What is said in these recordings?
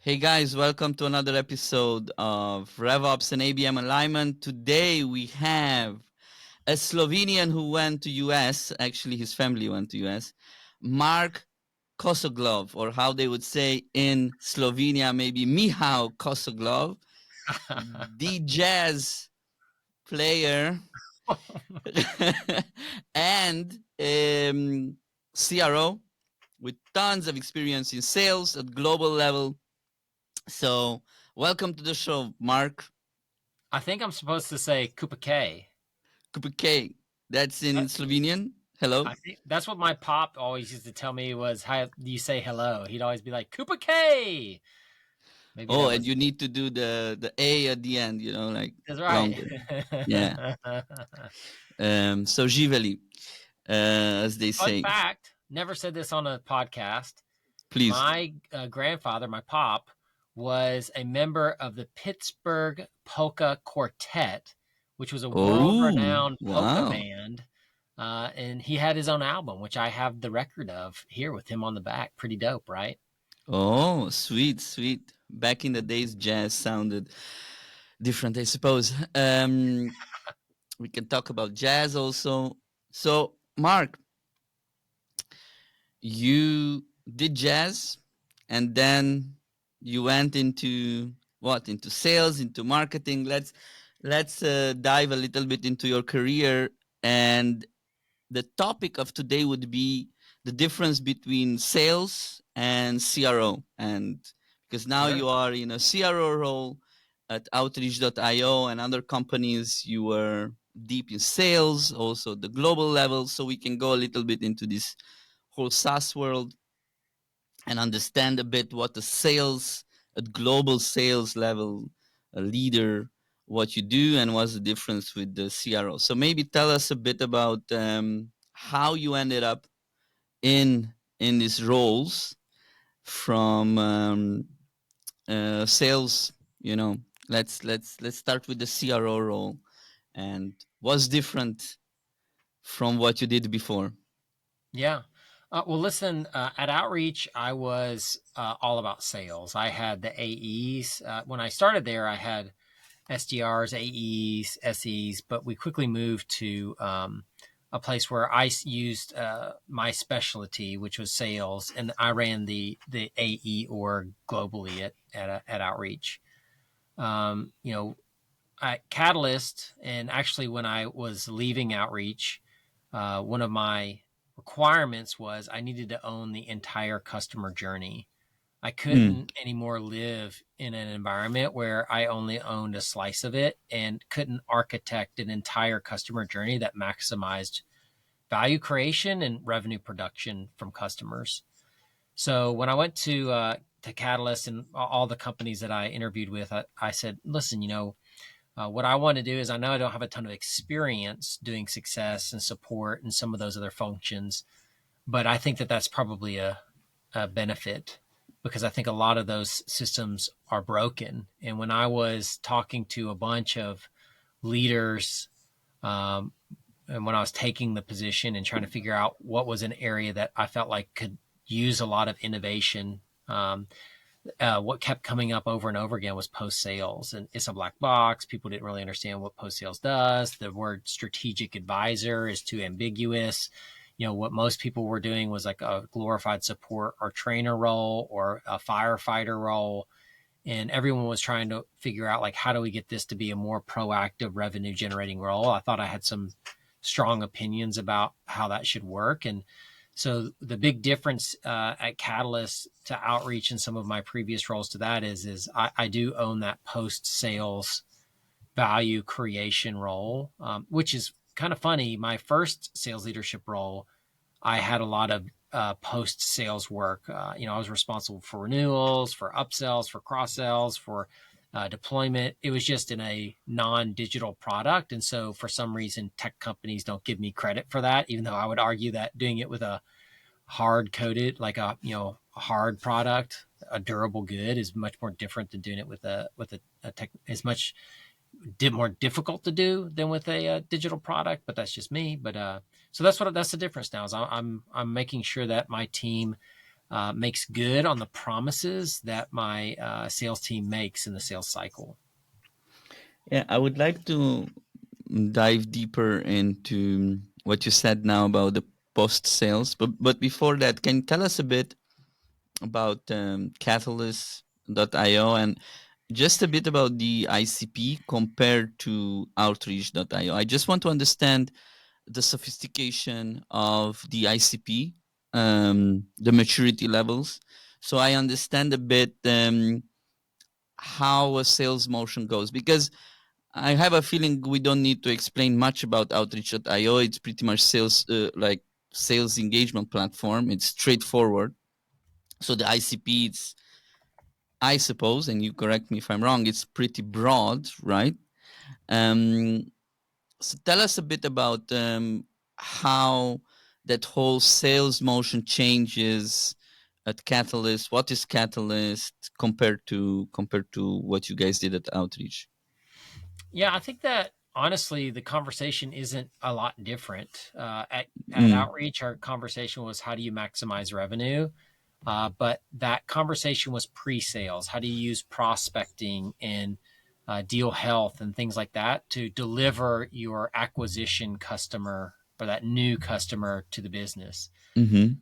Hey guys, welcome to another episode of RevOps and ABM Alignment. Today we have a Slovenian who went to US, actually his family went to US, Mark Kosoglov, or how they would say in Slovenia, maybe Mihao Kosoglov, the jazz player and CRO with tons of experience in sales at global level. So, welcome to the show, Mark. I think I'm supposed to say Kupa K. Kupike. That's in Slovenian. Hello. I think that's what my pop always used to tell me was how do you say hello? He'd always be like Kupa K. Maybe Oh, that and was you need to do the A at the end, like that's right. longer. Yeah. So živeli, as they Fun say. fact, never said this on a podcast. Please. My grandfather, my pop, was a member of the Pittsburgh Polka Quartet, which was a Oh, world-renowned polka wow. band. And he had his own album, which I have the record of here with him on the back. Pretty dope, right? Oh, sweet, sweet. Back in the days, jazz sounded different, I suppose. We can talk about jazz also. So, Mark, you did jazz and then you went into what, into sales, into marketing. Let's dive a little bit into your career, and the topic of today would be the difference between sales and CRO. And because now Sure. you are in a CRO role at outreach.io and other companies, you were deep in sales, also the global level, so we can go a little bit into this whole SaaS world and understand a bit what the sales at global sales level, a leader, what you do and what's the difference with the CRO. So maybe tell us a bit about how you ended up in these roles from sales. Let's start with the CRO role and what's different from what you did before. Yeah. Well, listen, at Outreach, I was all about sales. I had the AEs. When I started there, I had SDRs, AEs, SEs, but we quickly moved to a place where I used my specialty, which was sales, and I ran the AE org globally at Outreach. You know, at Catalyst, and actually when I was leaving Outreach, one of my requirements was I needed to own the entire customer journey. I Mm. couldn't anymore live in an environment where I only owned a slice of it and couldn't architect an entire customer journey that maximized value creation and revenue production from customers. So when I went to Catalyst and all the companies that I interviewed with, I said, listen, what I want to do is I know I don't have a ton of experience doing success and support and some of those other functions, but I think that that's probably a benefit because I think a lot of those systems are broken. And when I was talking to a bunch of leaders, um, and when I was taking the position and trying to figure out what was an area that I felt like could use a lot of innovation, what kept coming up over and over again was post sales, and it's a black box. People didn't really understand what post sales does. The word strategic advisor is too ambiguous. What most people were doing was like a glorified support or trainer role or a firefighter role, and everyone was trying to figure out like how do we get this to be a more proactive revenue generating role. I thought I had some strong opinions about how that should work, and so the big difference at Catalyst to Outreach and some of my previous roles to that is I do own that post sales value creation role, which is kind of funny. My first sales leadership role, I had a lot of post sales work. I was responsible for renewals, for upsells, for cross sells, for deployment. It was just in a non-digital product, and so for some reason, tech companies don't give me credit for that. Even though I would argue that doing it with a hard coded, like a hard product, a durable good, is much more different than doing it with a tech. Is much more difficult to do than with a digital product, but that's just me. But so that's the difference now. Is I'm making sure that my team makes good on the promises that my sales team makes in the sales cycle. Yeah, I would like to dive deeper into what you said now about the post sales. But before that, can you tell us a bit about Catalyst.io and just a bit about the ICP compared to Outreach.io? I just want to understand the sophistication of the ICP, the maturity levels. So I understand a bit how a sales motion goes, because I have a feeling we don't need to explain much about Outreach.io. It's pretty much sales, like sales engagement platform. It's straightforward. So the ICP, it's, I suppose, and you correct me if I'm wrong, it's pretty broad, right? Um, so tell us a bit about how that whole sales motion changes at Catalyst. What is Catalyst compared to what you guys did at Outreach? Yeah, I think that honestly, the conversation isn't a lot different. At Mm, Outreach, our conversation was how do you maximize revenue? But that conversation was pre-sales. How do you use prospecting and deal health and things like that to deliver your acquisition customer or that new customer to the business? mm-hmm.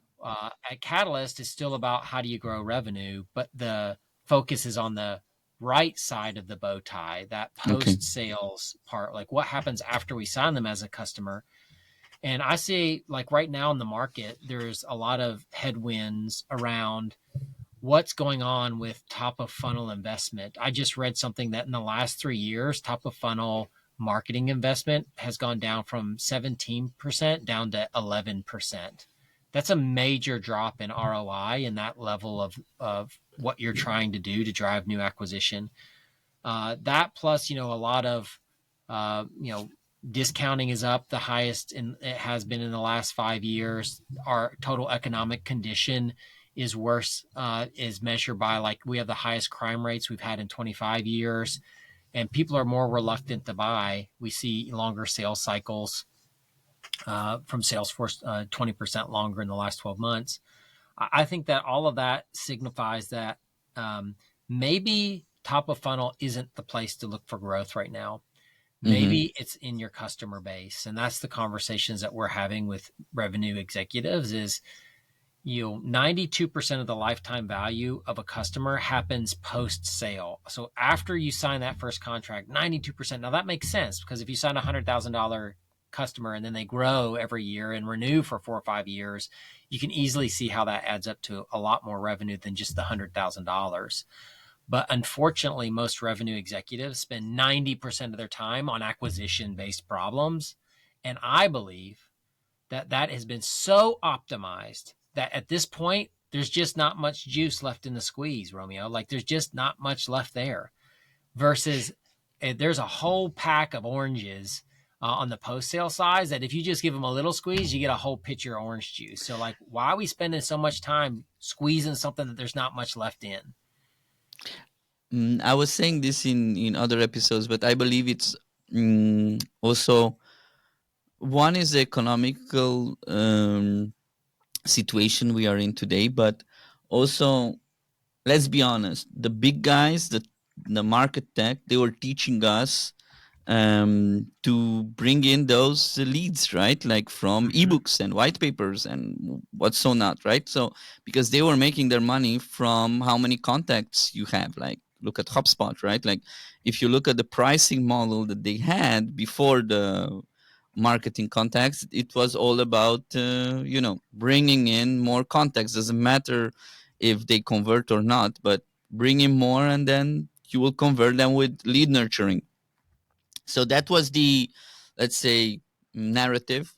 At Catalyst, it's still about how do you grow revenue, but the focus is on the right side of the bow tie, that Okay. post sales part, like what happens after we sign them as a customer. And I see, like right now in the market, there's a lot of headwinds around what's going on with top of funnel investment. I just read something that in the last 3 years, top of funnel marketing investment has gone down from 17% down to 11%. That's a major drop in ROI in that level of what you're trying to do to drive new acquisition. That plus, a lot of, discounting is up the highest it has been in the last 5 years. Our total economic condition is worse, is measured by like we have the highest crime rates we've had in 25 years, and people are more reluctant to buy. We see longer sales cycles from Salesforce, 20% longer in the last 12 months. I think that all of that signifies that maybe top of funnel isn't the place to look for growth right now. Mm-hmm. Maybe it's in your customer base. And that's the conversations that we're having with revenue executives is, 92% of the lifetime value of a customer happens post sale. So after you sign that first contract, 92%. Now that makes sense because if you sign a $100,000 customer and then they grow every year and renew for 4 or 5 years, you can easily see how that adds up to a lot more revenue than just the $100,000. But unfortunately, most revenue executives spend 90% of their time on acquisition based problems. And I believe that that has been so optimized that at this point, there's just not much juice left in the squeeze, Romeo. Like there's just not much left there. Versus there's a whole pack of oranges on the post sale size that if you just give them a little squeeze, you get a whole pitcher of orange juice. So, like, why are we spending so much time squeezing something that there's not much left in? I was saying this in other episodes, but I believe it's also one is the economical situation we are in today, but also let's be honest, the big guys, the market tech, they were teaching us to bring in those leads, right? Like from Mm-hmm. ebooks and white papers and what's so not, right? So because they were making their money from how many contacts you have. Like look at HubSpot, right? Like if you look at the pricing model that they had before the marketing contacts, it was all about bringing in more contacts. Doesn't matter if they convert or not, but bring in more, and then you will convert them with lead nurturing. So that was the, let's say, narrative.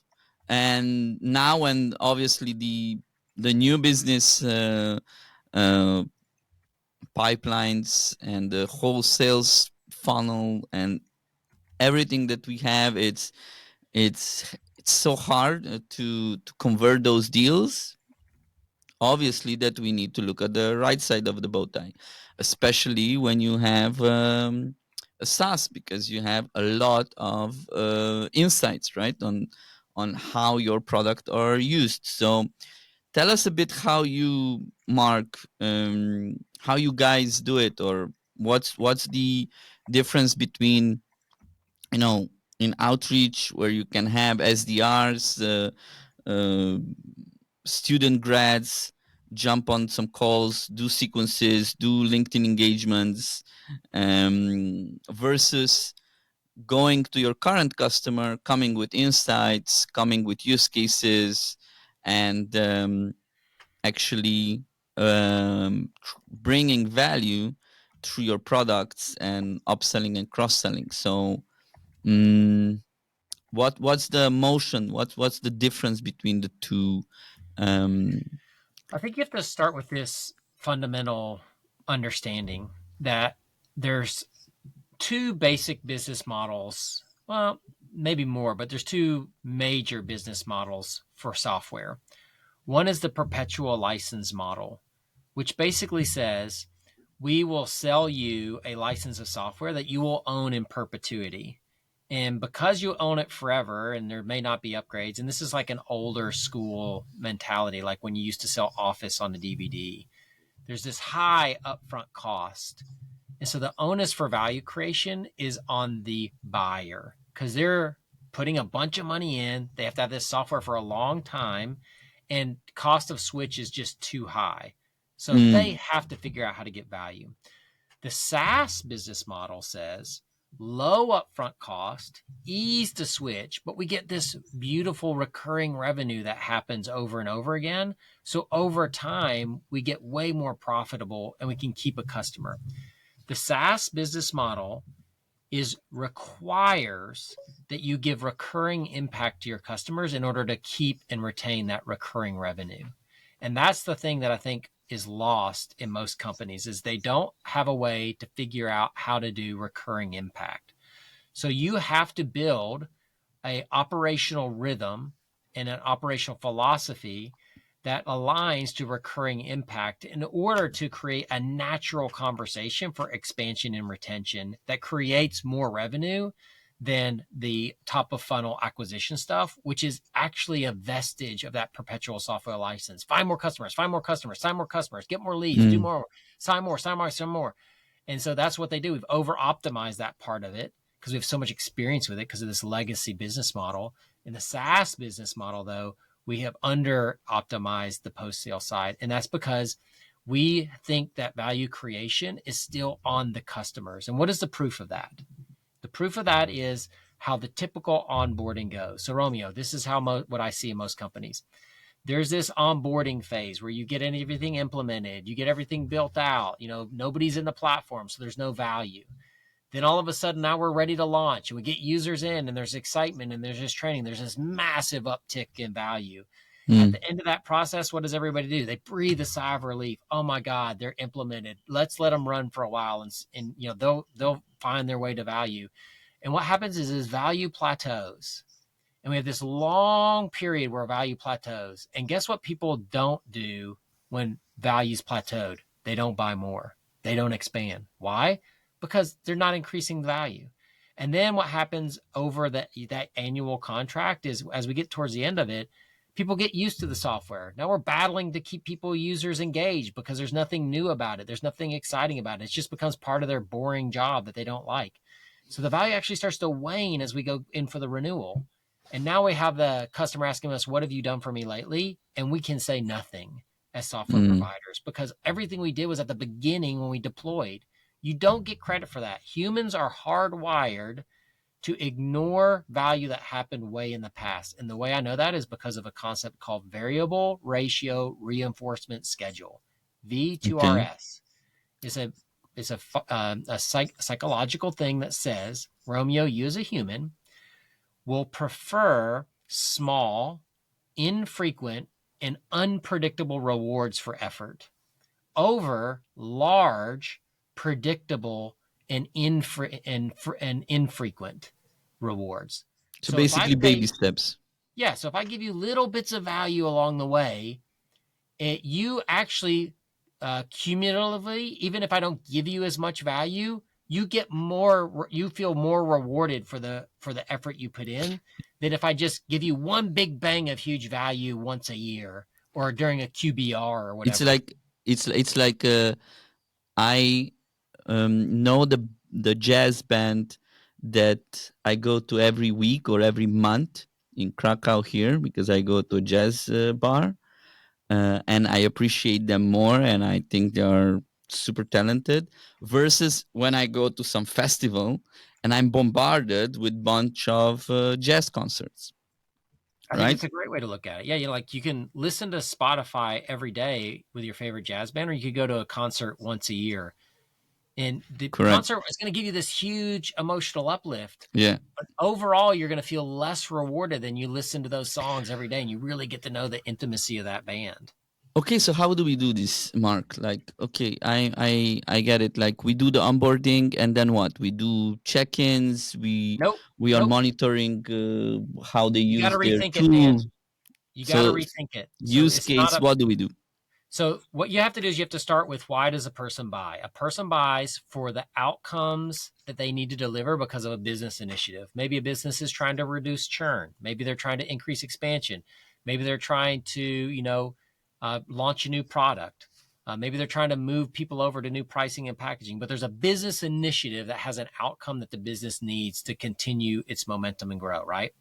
And now, and obviously the new business uh, pipelines and the whole sales funnel and everything that we have, it's so hard to convert those deals. Obviously that we need to look at the right side of the bow tie, especially when you have a SaaS, because you have a lot of insights, right, on how your product are used. So Tell us a bit how you, Mark, how you guys do it, or what's the difference between, you know, in outreach where you can have SDRs, uh, student grads jump on some calls, do sequences, do LinkedIn engagements, versus going to your current customer, coming with insights, coming with use cases, and actually bringing value through your products and upselling and cross-selling. So what's the motion, what's the difference between the two? um, I think you have to start with this fundamental understanding that there's two basic business models. Well, maybe more, but there's two major business models for software. One is the perpetual license model, which basically says we will sell you a license of software that you will own in perpetuity. And because you own it forever and there may not be upgrades, and this is like an older school mentality, like when you used to sell Office on the DVD, there's this high upfront cost. And so the onus for value creation is on the buyer because they're putting a bunch of money in. They have to have this software for a long time, and cost of switch is just too high. So they have to figure out how to get value. The SaaS business model says low upfront cost, ease to switch, but we get this beautiful recurring revenue that happens over and over again. So over time, we get way more profitable and we can keep a customer. The SaaS business model requires that you give recurring impact to your customers in order to keep and retain that recurring revenue. And that's the thing that I think is lost in most companies is they don't have a way to figure out how to do recurring impact. So you have to build an operational rhythm and an operational philosophy that aligns to recurring impact in order to create a natural conversation for expansion and retention that creates more revenue than the top of funnel acquisition stuff, which is actually a vestige of that perpetual software license. Find more customers, find more customers, sign more customers, get more leads, do more, sign more, sign more, sign more. And so that's what they do. We've over optimized that part of it because we have so much experience with it because of this legacy business model. In the SaaS business model, though, we have under optimized the post-sale side. And that's because we think that value creation is still on the customers. And what is the proof of that? The proof of that is how the typical onboarding goes. So Romeo, this is how what I see in most companies. There's this onboarding phase where you get everything implemented, you get everything built out, nobody's in the platform, so there's no value. Then all of a sudden now we're ready to launch and we get users in and there's excitement and there's this training. There's this massive uptick in value. At the end of that process, what does everybody do? They breathe a sigh of relief. Oh my God, they're implemented. Let's let them run for a while and they'll find their way to value. And what happens is value plateaus. And we have this long period where value plateaus. And guess what people don't do when value's plateaued? They don't buy more. They don't expand. Why? Because they're not increasing the value. And then what happens over that annual contract is as we get towards the end of it, people get used to the software. Now we're battling to keep users engaged because there's nothing new about it. There's nothing exciting about it. It just becomes part of their boring job that they don't like. So the value actually starts to wane as we go in for the renewal. And now we have the customer asking us, what have you done for me lately? And we can say nothing as software providers because everything we did was at the beginning when we deployed. You don't get credit for that. Humans are hardwired to ignore value that happened way in the past. And the way I know that is because of a concept called variable ratio reinforcement schedule. V2RS is a psychological thing that says, Romeo, you as a human will prefer small, infrequent, and unpredictable rewards for effort over large, predictable, and infrequent rewards. So basically baby steps. Yeah. So if I give you little bits of value along the way, you actually cumulatively, even if I don't give you as much value, you get more, you feel more rewarded for the effort you put in than if I just give you one big bang of huge value once a year or during a QBR or It's whatever. like it's like I know the jazz band that I go to every week or every month in Krakow here, because I go to a jazz bar, and I appreciate them more, and I think they are super talented. Versus when I go to some festival and I'm bombarded with bunch of jazz concerts, I think right? it's a great way to look at it. Yeah, you can listen to Spotify every day with your favorite jazz band, or you could go to a concert once a year. And the Correct. concert is going to give you this huge emotional uplift. Yeah. But overall, you're going to feel less rewarded than you listen to those songs every day and you really get to know the intimacy of that band. Okay, so how do we do this, Mark? Like, okay, I get it. Like, we do the onboarding, and then what? We do check-ins. Nope. We are Nope. monitoring how they You got to use their rethink it, man. tool. You got to So, rethink it. So use it's not case. a What do we do? So what you have to do is you have to start with, why does a person buy? A person buys for the outcomes that they need to deliver because of a business initiative. Maybe a business is trying to reduce churn. Maybe they're trying to increase expansion. Maybe they're trying to, launch a new product. Maybe they're trying to move people over to new pricing and packaging. But there's a business initiative that has an outcome that the business needs to continue its momentum and grow, right?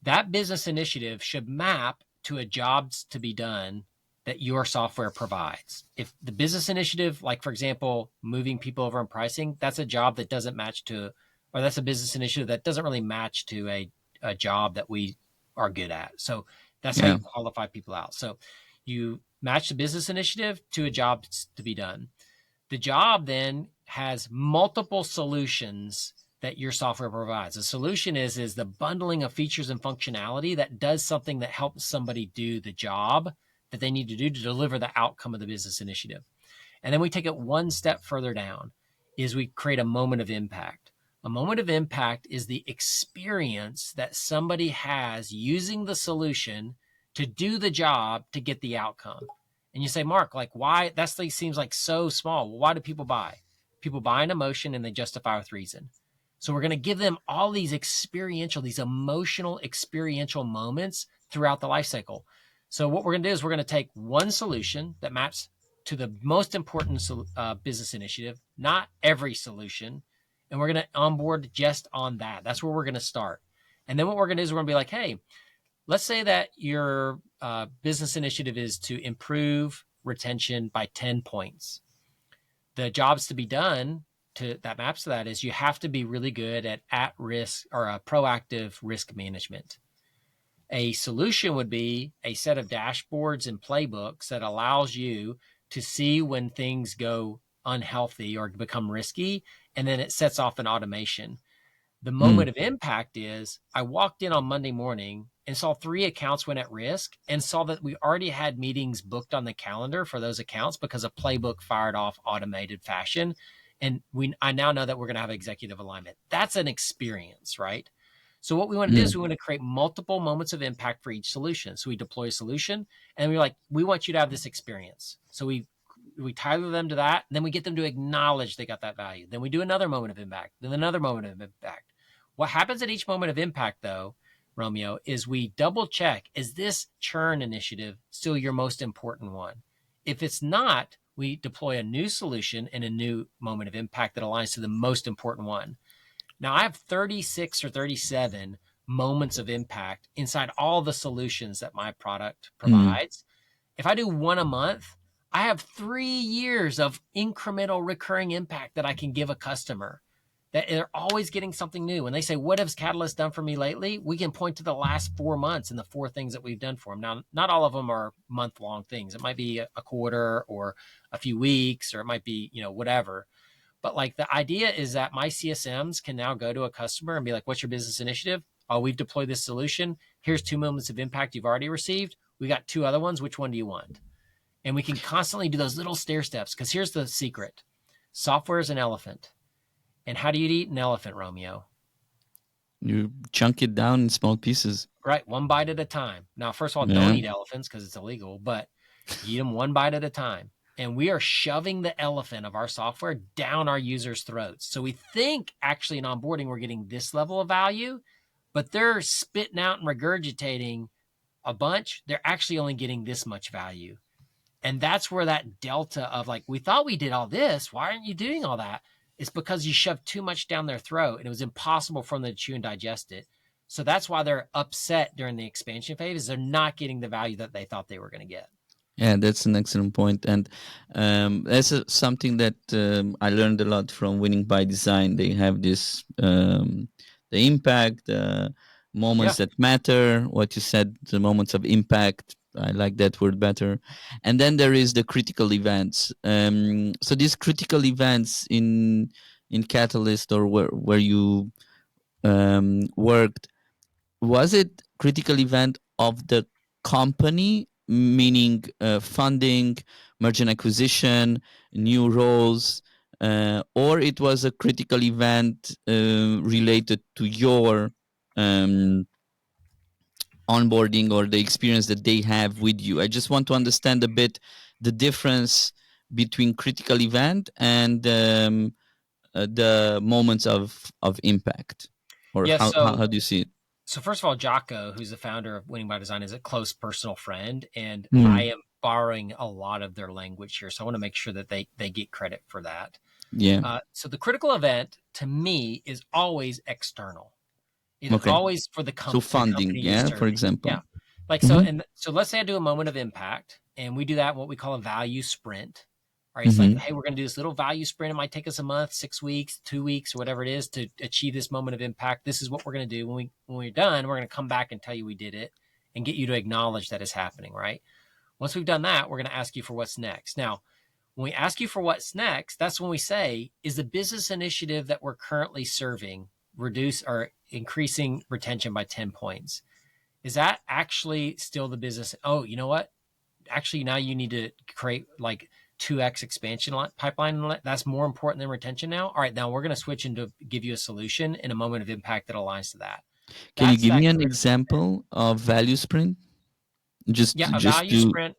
That business initiative should map to a jobs to be done that your software provides. If the business initiative, like for example, moving people over in pricing, that's a job that doesn't match to, or that's a business initiative that doesn't really match to a job that we are good at. So that's how Yeah. you qualify people out. So you match the business initiative to a job to be done. The job then has multiple solutions that your software provides. A solution is the bundling of features and functionality that does something that helps somebody do the job that they need to do to deliver the outcome of the business initiative. And then we take it one step further down, is we create a moment of impact. A moment of impact is the experience that somebody has using the solution to do the job to get the outcome. And you say, Mark, like, why? That seems like so small. Well, why do people buy? People buy an emotion and they justify with reason. So we're going to give them all these experiential, these emotional experiential moments throughout the life cycle. So what we're going to do is we're going to take one solution that maps to the most important business initiative, not every solution, and we're going to onboard just on that. That's where we're going to start. And then what we're going to do is we're going to be like, hey, let's say that your business initiative is to improve retention by 10 points. The jobs to be done that maps to that is you have to be really good at risk or proactive risk management. A solution would be a set of dashboards and playbooks that allows you to see when things go unhealthy or become risky, and then it sets off an automation. The Mm. moment of impact is, I walked in on Monday morning and saw 3 accounts went at risk, and saw that we already had meetings booked on the calendar for those accounts because a playbook fired off automated fashion. And I now know that we're going to have executive alignment. That's an experience, right? So what we want to do is Mm. we want to create multiple moments of impact for each solution. So we deploy a solution and we're like, we want you to have this experience. So we tether them to that, and then we get them to acknowledge they got that value. Then we do another moment of impact, then another moment of impact. What happens at each moment of impact, though, Romeo, is we double check, is this churn initiative still your most important one? If it's not, we deploy a new solution and a new moment of impact that aligns to the most important one. Now, I have 36 or 37 moments of impact inside all the solutions that my product Mm. provides. If I do one a month, I have 3 years of incremental recurring impact that I can give a customer, that they're always getting something new. When they say, what has Catalyst done for me lately? We can point to the last 4 months and the 4 things that we've done for them. Now, not all of them are month-long things. It might be a quarter or a few weeks, or it might be, whatever. But like, the idea is that my CSMs can now go to a customer and be like, what's your business initiative? Oh, we've deployed this solution. Here's 2 moments of impact you've already received. We got 2 other ones. Which one do you want? And we can constantly do those little stair steps, because here's the secret. Software is an elephant. And how do you eat an elephant, Romeo? You chunk it down in small pieces. Right, one bite at a time. Now, first of all, don't Yeah. eat elephants because it's illegal, but you eat them one bite at a time. And we are shoving the elephant of our software down our users' throats. So we think actually in onboarding we're getting this level of value, but they're spitting out and regurgitating a bunch, they're actually only getting this much value. And that's where that delta of like, we thought we did all this, why aren't you doing all that? It's because you shoved too much down their throat and it was impossible for them to chew and digest it. So that's why they're upset during the expansion phase, is they're not getting the value that they thought they were going to get. Yeah, that's an excellent point, and that's something that I learned a lot from Winning by Design. They have this the impact, moments Yeah. that matter. What you said, the moments of impact. I like that word better. And then there is the critical events. So these critical events in Catalyst, or where you worked, was it critical event of the company, meaning funding, merger and acquisition, new roles, or it was a critical event related to your um, onboarding or the experience that they have with you? I just want to understand a bit the difference between critical event and the moments of impact, or Yeah. how do you see it? So first of all, Jocko, who's the founder of Winning by Design, is a close personal friend, and I Mm, am borrowing a lot of their language here. So I want to make sure that they get credit for that. yeah. So the critical event to me is always external. It is Okay. always for So the funding, company you're yeah, for serving. example. Yeah. Like so, Mm-hmm. and so let's say I do a moment of impact, and we do that in what we call a value sprint. All right. It's like, Mm-hmm. hey, we're going to do this little value sprint. It might take us a month, 6 weeks, 2 weeks, or whatever it is to achieve this moment of impact. This is what we're going to do. When we're done, we're going to come back and tell you we did it and get you to acknowledge that it's happening. Right. Once we've done that, we're going to ask you for what's next. Now, when we ask you for what's next, that's when we say, is the business initiative that we're currently serving reduce or increasing retention by 10 points? Is that actually still the business? Oh, you know what? Actually, now you need to create like 2x expansion pipeline. That's more important than retention now. All right, now we're going to switch into give you a solution in a moment of impact that aligns to that. Can you That's give that me an critical event. example of value sprint? Yeah, a Just value to. sprint.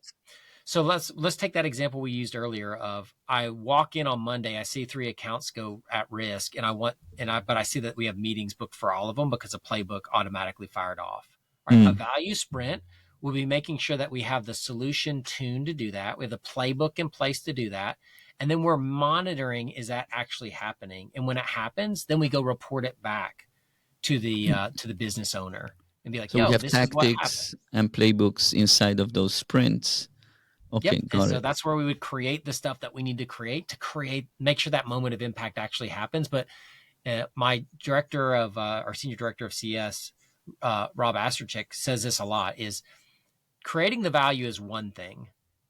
So let's take that example we used earlier of I walk in on Monday, I see 3 accounts go at risk, and but I see that we have meetings booked for all of them because a playbook automatically fired off. All right, a Mm, value sprint will be making sure that we have the solution tuned to do that. We have the playbook in place to do that. And then we're monitoring, is that actually happening? And when it happens, then we go report it back to the business owner and be like, so we yo, have this is what happened. tactics and playbooks inside of those sprints. Okay, Yep. And got so it. that's where we would create the stuff that we need to make sure that moment of impact actually happens. But my director of our senior director of CS, Rob Asterchick, says this a lot: is creating the value is one thing,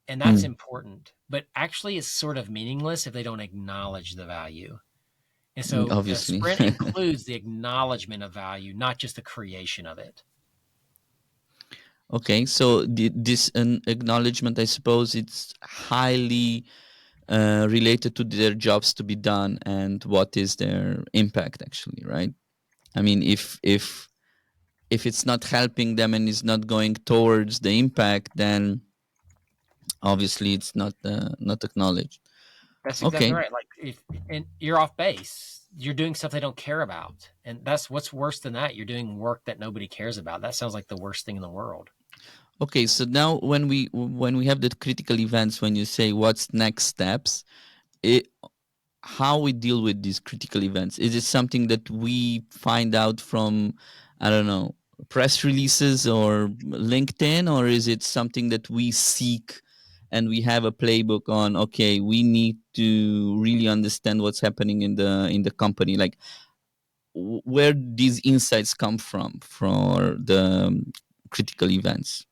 and that's Mm, important, but actually it's sort of meaningless if they don't acknowledge the value. And so a obviously. sprint includes the acknowledgement of value, not just the creation of it. Okay, so this an acknowledgement, I suppose, it's highly related to their jobs to be done and what is their impact actually, right? I mean, if it's not helping them and is not going towards the impact, then obviously it's not acknowledged. That's exactly Okay. right. Like if and you're off base, you're doing stuff they don't care about. And that's what's worse than that. You're doing work that nobody cares about. That sounds like the worst thing in the world. Okay, so now when we have the critical events, when you say what's next steps, it, how we deal with these critical events, is it something that we find out from, I don't know, press releases or LinkedIn, or is it something that we seek and we have a playbook on? Okay, we need to really understand what's happening in the company, like where these insights come from for the critical events.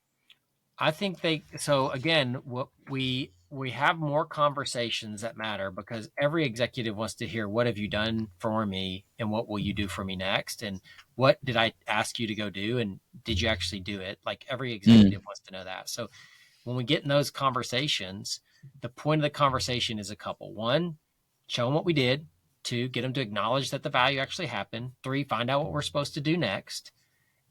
I think so again, what we have more conversations that matter because every executive wants to hear what have you done for me and what will you do for me next and what did I ask you to go do and did you actually do it? Like every Mm, executive wants to know that. So when we get in those conversations, the point of the conversation is a couple. One, show them what we did. Two, get them to acknowledge that the value actually happened. Three, find out what we're supposed to do next.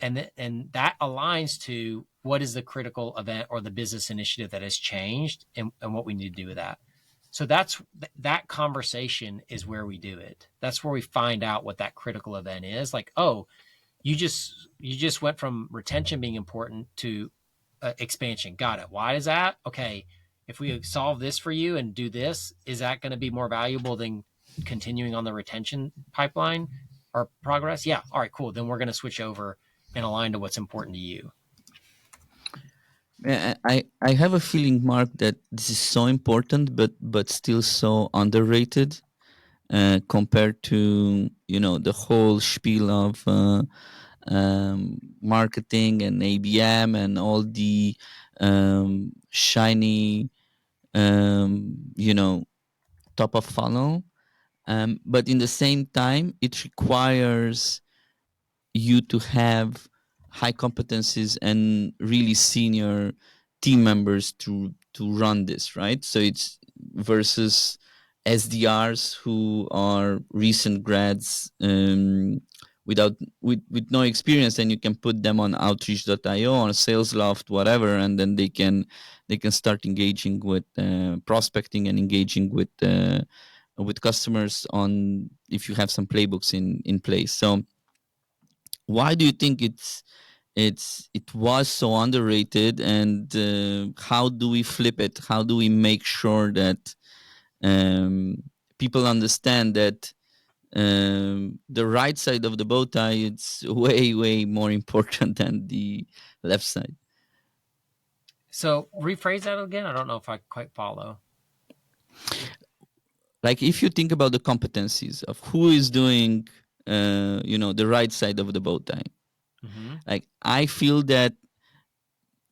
And that aligns to what is the critical event or the business initiative that has changed and what we need to do with that. So that conversation is where we do it. That's where we find out what that critical event is. Like, oh, you just went from retention being important to expansion. Got it. Why is that? Okay, if we solve this for you and do this, is that going to be more valuable than continuing on the retention pipeline or progress? Yeah. All right, cool. Then we're going to switch over and align to what's important to you. I have a feeling, Mark, that this is so important, but still so underrated compared to the whole spiel of marketing and ABM and all the shiny top of funnel. But in the same time, it requires you to have high competencies and really senior team members to run this, right? So it's versus SDRs who are recent grads with no experience, and you can put them on outreach.io, on SalesLoft, whatever, and then they can start engaging with prospecting and engaging with customers on if you have some playbooks in place. So why do you think it was so underrated, and how do we flip it? How do we make sure that um, people understand that the right side of the bow tie it's way more important than the left side? So rephrase that again. I don't know if I quite follow. Like if you think about the competencies of who is doing the right side of the bow tie, Mm-hmm. like I feel that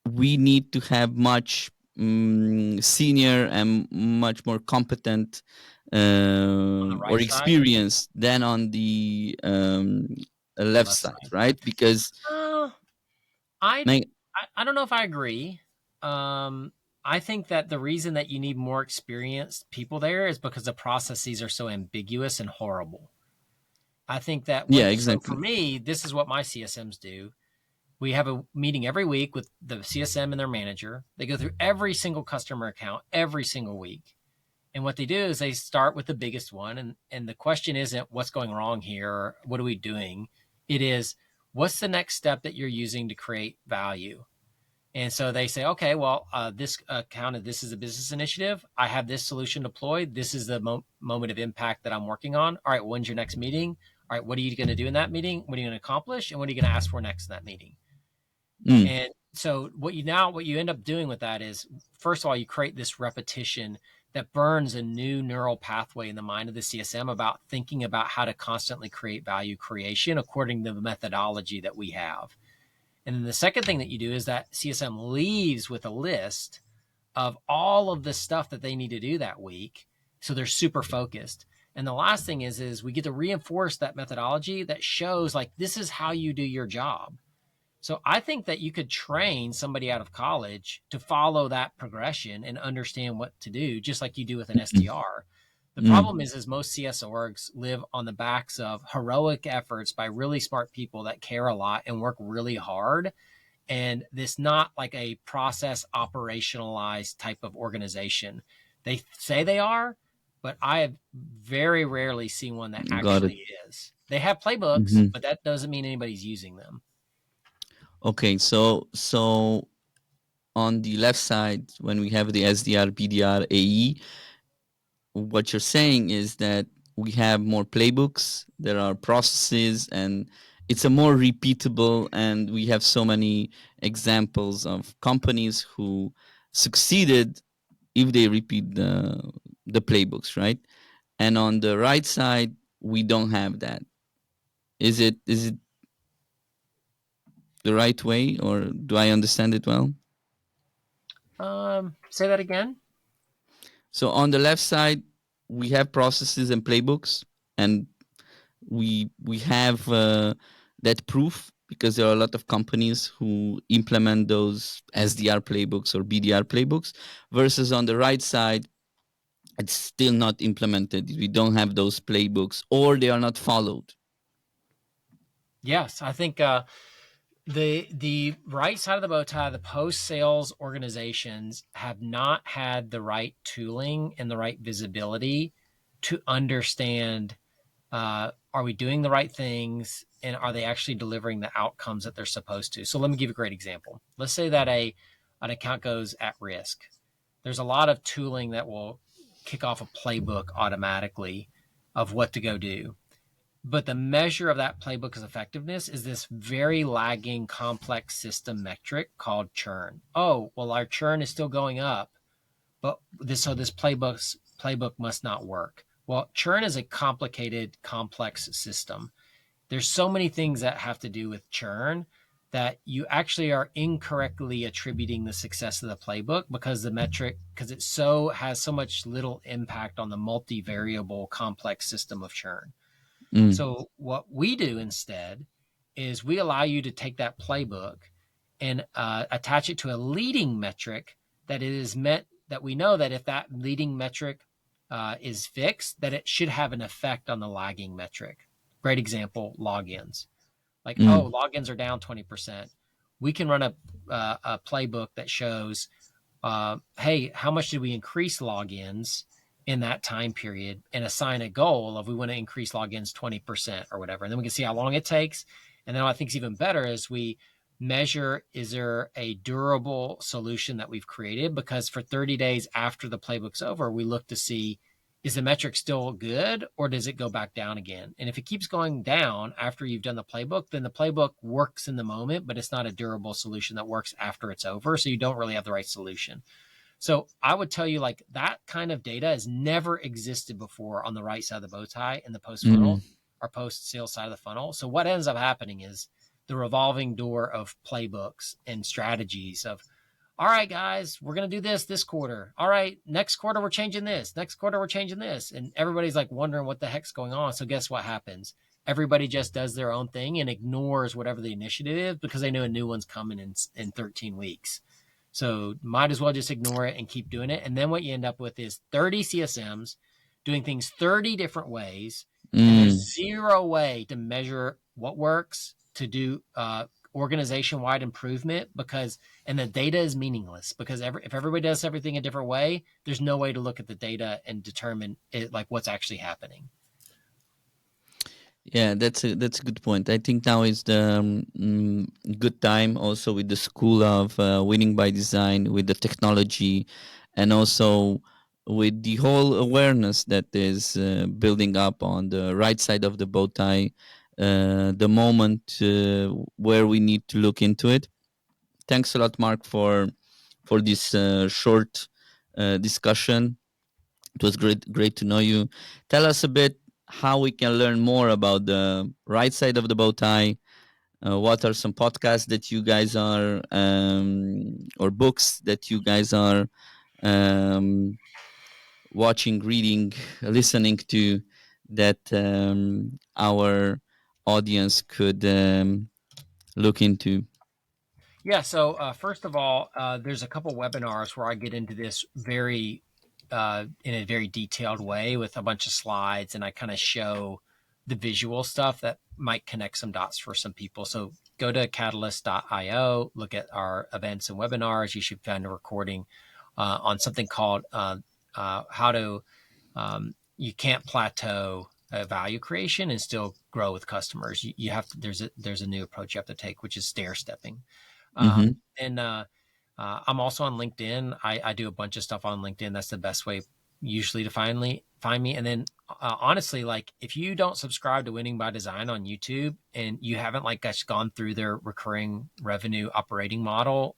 we need to have much senior and much more competent On the or right side, experienced than on the left left side, side. right? Because Uh, I, like, I don't know if I agree. Um, I think that the reason that you need more experienced people there is because the processes are so ambiguous and horrible. I think that yeah, so for exactly. me, this is what my CSMs do. We have a meeting every week with the CSM and their manager. They go through every single customer account every single week. And what they do is they start with the biggest one. And the question isn't what's going wrong here, or what are we doing? It is what's the next step that you're using to create value? And so they say, okay, well, this account, this is a business initiative. I have this solution deployed. This is the moment of impact that I'm working on. All right, when's your next meeting? All right, what are you going to do in that meeting? What are you going to accomplish? And what are you going to ask for next in that meeting? Mm, And so what you end up doing with that is, first of all, you create this repetition that burns a new neural pathway in the mind of the CSM about thinking about how to constantly create value creation according to the methodology that we have. And then the second thing that you do is that CSM leaves with a list of all of the stuff that they need to do that week. So they're super focused. And the last thing is we get to reinforce that methodology that shows like this is how you do your job. So I think that you could train somebody out of college to follow that progression and understand what to do, just like you do with an mm, SDR. The mm. problem is most CS orgs live on the backs of heroic efforts by really smart people that care a lot and work really hard. And this not like a process operationalized type of organization. They say they are, but I have very rarely seen one that Got it. actually is. They have playbooks, Hmm. but that doesn't mean anybody's using them. Okay, so on the left side, when we have the SDR, BDR, AE, what you're saying is that we have more playbooks, there are processes, and it's a more repeatable, and we have so many examples of companies who succeeded if they repeat the playbooks, right? And on the right side, we don't have that. Is it the right way, or do I understand it well? Say that again. So on the left side, we have processes and playbooks, and we have that proof because there are a lot of companies who implement those SDR playbooks or BDR playbooks. Versus on the right side, it's still not implemented. We don't have those playbooks, or they are not followed. Yes, I think the right side of the bow tie, the post sales organizations have not had the right tooling and the right visibility to understand are we doing the right things and are they actually delivering the outcomes that they're supposed to. So let me give you a great example. Let's say that an account goes at risk. There's a lot of tooling that will kick off a playbook automatically of what to go do. But the measure of that playbook's effectiveness is this very lagging, complex system metric called churn. Oh, well, our churn is still going up, but this playbook must not work. Well, churn is a complicated, complex system. There's so many things that have to do with churn that you actually are incorrectly attributing the success of the playbook because the metric, because it has so much little impact on the multivariable complex system of churn. Mm. So what we do instead is we allow you to take that playbook and attach it to a leading metric that it is meant that we know that if that leading metric is fixed, that it should have an effect on the lagging metric. Great example, logins. Like, Mm. oh, logins are down 20%. We can run a playbook that shows, hey, how much did we increase logins in that time period, and assign a goal of we want to increase logins 20% or whatever. And then we can see how long it takes. And then what I think is even better is we measure, is there a durable solution that we've created? Because for 30 days after the playbook's over, we look to see, is the metric still good or does it go back down again? And if it keeps going down after you've done the playbook, then the playbook works in the moment, but it's not a durable solution that works after it's over. So you don't really have the right solution. So I would tell you, like, that kind of data has never existed before on the right side of the bow tie in the post Mm. funnel or post sales side of the funnel. So what ends up happening is the revolving door of playbooks and strategies of, all right, guys, we're going to do this quarter. All right, next quarter, we're changing this. Next quarter, we're changing this. And everybody's like wondering what the heck's going on. So guess what happens? Everybody just does their own thing and ignores whatever the initiative is because they know a new one's coming in 13 weeks. So might as well just ignore it and keep doing it. And then what you end up with is 30 CSMs doing things 30 different ways. And Mm. there's zero way to measure what works, to do organization wide improvement, because, and the data is meaningless because if everybody does everything a different way, there's no way to look at the data and determine it, like what's actually happening. Yeah, that's a good point. I think now is the good time also with the school of winning by design, with the technology, and also with the whole awareness that is building up on the right side of the bow tie. The moment where we need to look into it. Thanks a lot, Mark, for this short discussion. It was great to know you. Tell us a bit how we can learn more about the right side of the bow tie. What are some podcasts that you guys are, or books that you guys are um, watching, reading, listening to, that our audience could look into? Yeah. So first of all, there's a couple webinars where I get into this in a very detailed way with a bunch of slides, and I kind of show the visual stuff that might connect some dots for some people. So go to catalyst.io, look at our events and webinars. You should find a recording on something called how to you can't plateau value creation and still grow with customers. You have to, there's a new approach you have to take, which is stair stepping. Mm-hmm. And I'm also on LinkedIn. I do a bunch of stuff on LinkedIn. That's the best way usually to find me. And then honestly, like if you don't subscribe to Winning by Design on YouTube and you haven't like just gone through their recurring revenue operating model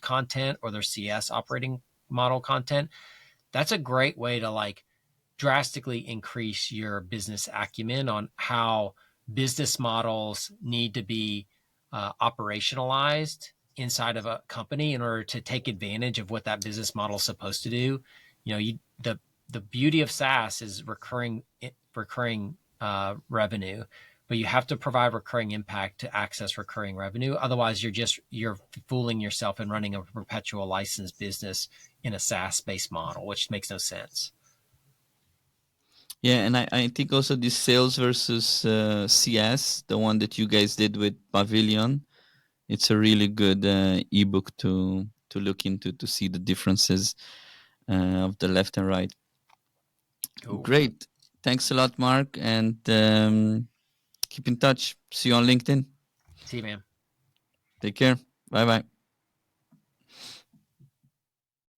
content or their CS operating model content, that's a great way to like drastically increase your business acumen on how business models need to be operationalized inside of a company in order to take advantage of what that business model is supposed to do. You know, the beauty of SaaS is recurring revenue, but you have to provide recurring impact to access recurring revenue. Otherwise, you're fooling yourself and running a perpetual license business in a SaaS based model, which makes no sense. Yeah, and I think also this sales versus CS, the one that you guys did with Pavilion, it's a really good ebook to look into to see the differences of the left and right. Cool. Great. Thanks a lot, Mark, and keep in touch. See you on LinkedIn. See you, man. Take care. Bye bye.